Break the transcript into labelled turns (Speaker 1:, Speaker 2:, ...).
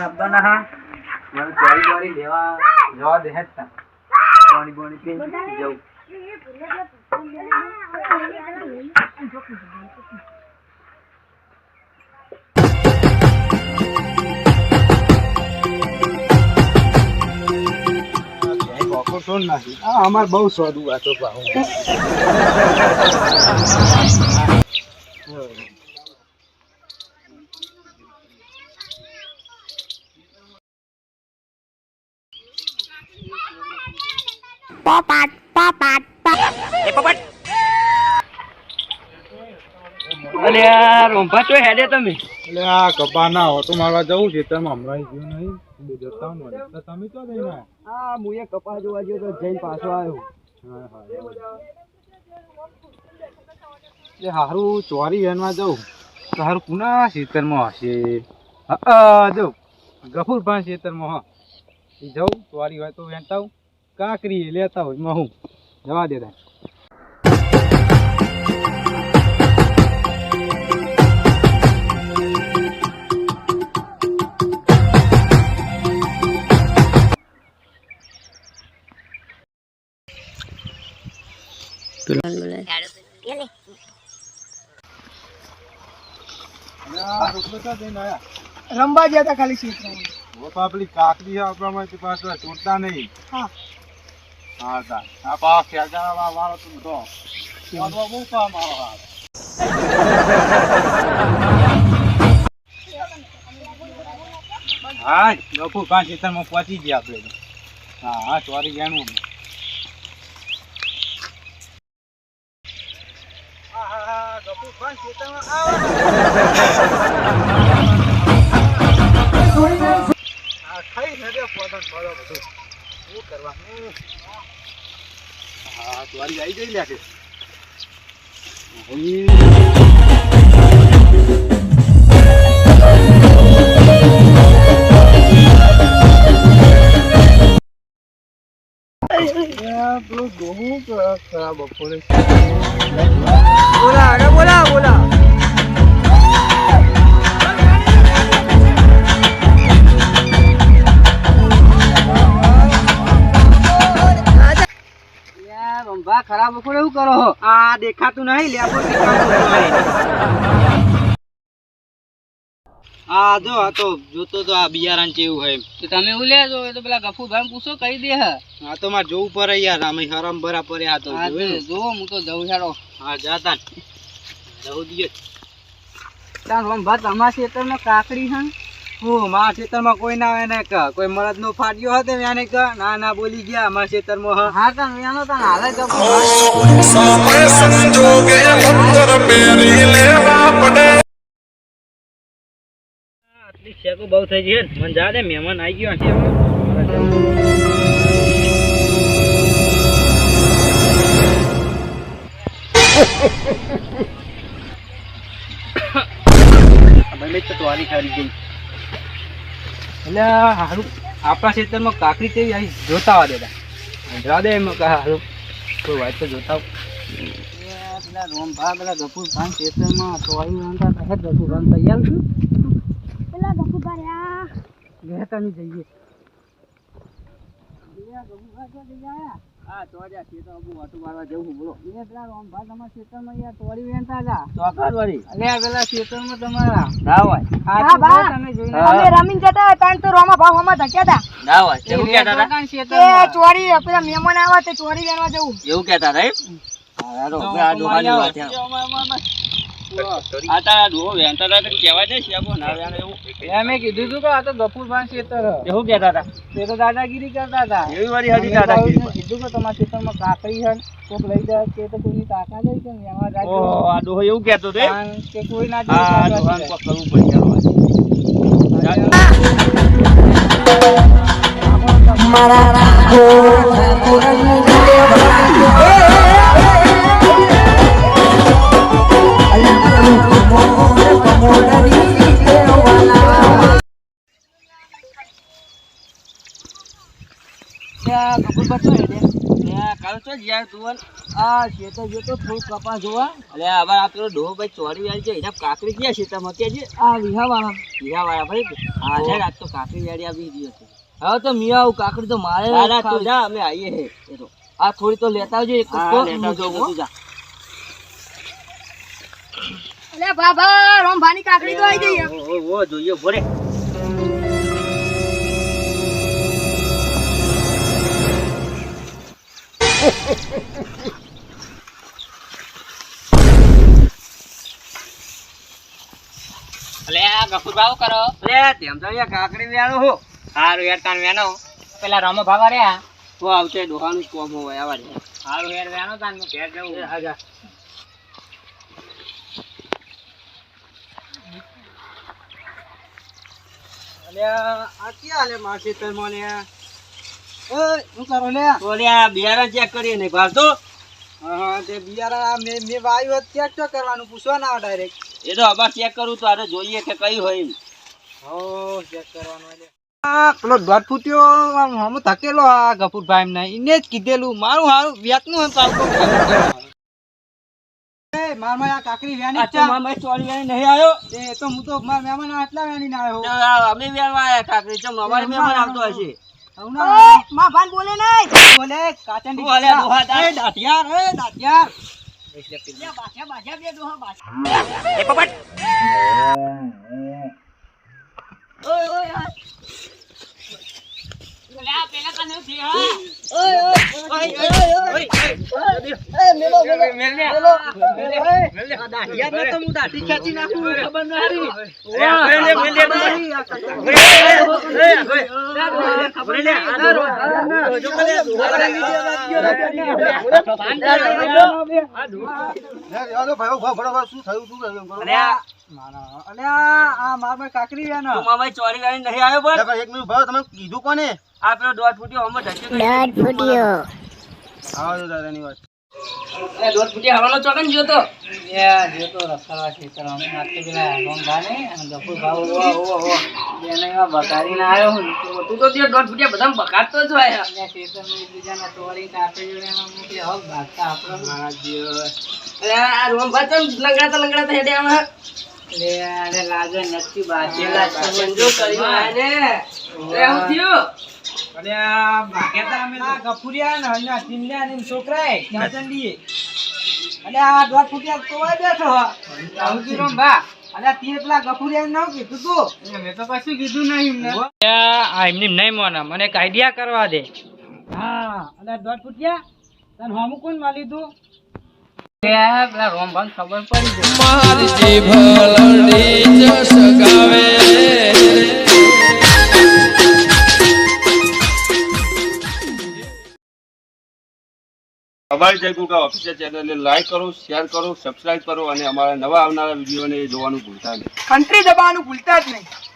Speaker 1: આપવાના હા મને ચોરી ચોરી લેવા જવા દે જ તા પાણી પાણી પીને જવું
Speaker 2: અમારે બહુ સ્વાદુ વાતો પાહો
Speaker 3: Popat, popat, popat. Popat.
Speaker 1: અલે યાર રોંભા તો હેડે તમે
Speaker 2: એટલે આ કપા ના હોતો મારવા જવું છે તમે હમણાં ગયું નહીં જતા ને તમે તો જઈને
Speaker 1: હા હું એ કપા જોવા ગયો તો જઈને પાછો આવ્યો
Speaker 2: એટલે હારું ચોરી વેનમાં જવું તો હારું પુના ખેતરમાં હશે જો ગફુર પાસે ખેતરમાં હા એ જવું ચોરી હોય તો વેણતા આવું કાકરી લેતા હોય માં હું જવા દેતા
Speaker 3: રંબા ગયા હતા ખાલી ક્ષેત્રમાં
Speaker 2: આપણી કાકરી આપણા પાછળ તોડતા નહીં
Speaker 3: હા
Speaker 2: હા તા આ પા ખેજાવા વાળો તું તો વાળો બહુ પા મારો હાથ હા લોકો પાંચ ખેતરમાં પહોંચી ગયા આપણે હા હા ચોરી જાણવું હા ચોરી આવી જઈ લે ખરાબ બપોરે
Speaker 3: બોલા અરે બોલા બોલા
Speaker 1: રંભા ખરાબ બપોરે એવું કરો આ દેખાતું નહીં લેબો આ જો આ તો જોતો તો આ બિયારણ કેવું હોય તો તમે એવું લેજો એ તો પેલા ગફુરભાઈ પૂછો કહી દે હા તો મારે જોવું પડે યાર અમે હરામ બરાબર આ તો જો હું તો જઉં યારો હા જાતા જવું દીએ તાર રંભા તમારા ખેતરમાં કાકડી હે હું મારા ખેતરમાં કોઈ ના આવે ને કોઈ મળદ નો ફાટ્યો હતો એને ના ના બોલી ગયા અમારા ખેતરમાં હા તો એનો તો હાલે આટલી શેકો બહુ થઈ ગઈ મને જા દે મહેમાન આવી ગયો છે ભાઈ તો વારી ખારી ગઈ એટલે હારું આપણા ખેતરમાં કાકરી તેવી આવી જોતા આવા દેતા જવા દે એમ હારું કોઈ વાત તો જોતા પેલા રોમભા પેલા ગફુર ભાઈ ખેતરમાં તોડી વાંધા હતા ગફુર ભાઈ તૈયાર છું
Speaker 3: પેલા ગફુર ભર્યા
Speaker 1: લેતા નહીં જઈએ હા તો જા ખેતર બહુ વાટું મારવા જવું બોલો એ પેલા રોમભા તમારા ખેતરમાં યાર તોડી વેણતા હતા ચોક્કસ વાળી અલ્યા પેલા ખેતરમાં તમારા ના હોય
Speaker 3: હા બા તમે જોઈને અમે રમીને જતા હતા તો રોમા ભાવમાં ધક્યા હતા
Speaker 1: ના હોય એવું કહેતા હતા
Speaker 3: એ ચોરી પેલા મહેમાન આવ્યા તે ચોરી વેણવા જવું
Speaker 1: એવું કહેતા હતા હા રો આ દોહાની વાત છે આ તા દો વેણતા હતા કહેવાય છે શેબો ના વેણ એવું એમે કીધું તું કે આ તો ગફુરભાઈ ખેતર એવું કહેતા હતા તે તો દાદાગીરી કરતા હતા એવી વારી હતી દાદાગીરી કીધું કે તમારા ખેતરમાં કાકડી છે કોક લઈ જાય કે તો કોઈની તાકાત હોય કે એમાં જાય ઓ આ દો એવું કહેતો તો કે કોઈ ના આ દોહાન કોક કરવું પડે મારા રાખો કાલ તો તો યાર તું આ ખેતર જો તો થોડું કપા જોવા અલે આবার આ પેલો ડોહો ભાઈ ચોરી વાળી છે એના કાકડી ગયા ખેતરમાં કેજે આ વિહાવાળા ભાઈ આ છે આજ તો કાકડી વાળી આવી ગઈ હતી હવે તો મિયા આવું કાકડી તો મારે ના તું જા અમે આવીએ હે એ તો આ થોડી તો લેતા આવજો એક તો હું જોઉં તું જા
Speaker 3: અલે બાબા રોમભાની કાકડી તો આવી ગઈ
Speaker 1: ઓ જોઈએ ભરે અલે આ ગફુર ભાવ કરો લે તેમ તો અહીંયા કાકડી વેણો હો હારું યાર તાન વેણો પેલા રામો ભાવા રહ્યા તો આવશે ડોહાનું જ કોમ હોય આવા રે હારું યાર વેણો તાન હું ઘેર જઉં આજા અલે આ ક્યાં લે માસી તર મને ઓય હું કરો લે ઓલ્યા બિયારણ ચેક કરીએ ને ભાર તો હા તે બિયારણ મે વાયુ ચેક તો કરવાનું પૂછવા ના ડાયરેક્ટ એ તો આબા ચેક કરું તો આરે જોઈએ કે કઈ હોય હો ચેક કરવાનું એટલે આ પેલો દોઢ ફૂટ્યો હમ થકેલો આ ગફુરભાઈ એમને ઇને જ કીધેલું મારું હારું વ્યાતનું હમ પાલકો એ મારમાં આ કાકરી વ્યાની ચા મારમાં ચોરી વ્યાની નહીં આવ્યો એ તો હું તો માર મહેમાન આટલા વ્યાની ના આવ્યો અમે વ્યાવા આયા કાકરી ચમ અમારે મહેમાન આવતો હશે
Speaker 3: માં ભાન બોલે નહીં
Speaker 1: બોલે કાચંડી બોલે દોહા દાટિયાર એ દાટિયાર બાજા બે દોહા બાજા એ પપટ ઓય ઓય ગલા પેલા કને થી હા ઓય ઓય ઓય એ મેલો દાટિયાર ને તો હું દાટી ખેંચી નાખું ખબર ન હારી કીધું કોને આ પેલો દોઢ ફૂટ્યો હમ દોઢ ફૂટ્યો હવાનો ચોકન ગયો તો રખડવા છે તો અમે નાખી પેલા રોંગ ગાને અને ગફુર ભાવ ઓ બેને બકારી ના આવ્યો હું તું તો દોઢ ફૂટ્યા બધા બકારતો જ હોય અમે ખેતર માં બીજાના તોડી કાપે જોડે એમાં મૂકી હક ભાગતા આપણો મારા દિવસ અરે આ રોંગ ભાતમ લંગડાતા હેડે આમાં લે અરે લાગે નથી બાજેલા સંજો કર્યો આને લે હું થયો અરે આ ભાગેતા અમે આ ગફુરિયા ને અહીંયા ટીમલ્યા ને છોકરાએ ચાચંડીએ અલે આ દોઢ ફૂટ્યા તોય બેઠો આવું કીધું બા અલે તીર પેલા ગફુરિયા ને ન કીધું તું મેં તો કશું કીધું નહીં એમને આ એમની નહીં મોના મને એક આઈડિયા કરવા દે હા અલે દોઢ ફૂટ્યા તને હોમું કોણ માલી તું પેલા રોમભાન ખબર પડી ગઈ મારી જીભલડી જસ ગાવે
Speaker 4: અમારી જય ગુગા ઓફિશિયલ ચેનલને લાઈક કરો, શેર કરો, સબસ્ક્રાઇબ કરો અને અમારા નવા આવનારા વિડીયોને જોવાનું ભૂલતા નહીં.
Speaker 3: ઘંટડી દબાવવાનું ભૂલતા જ નહીં.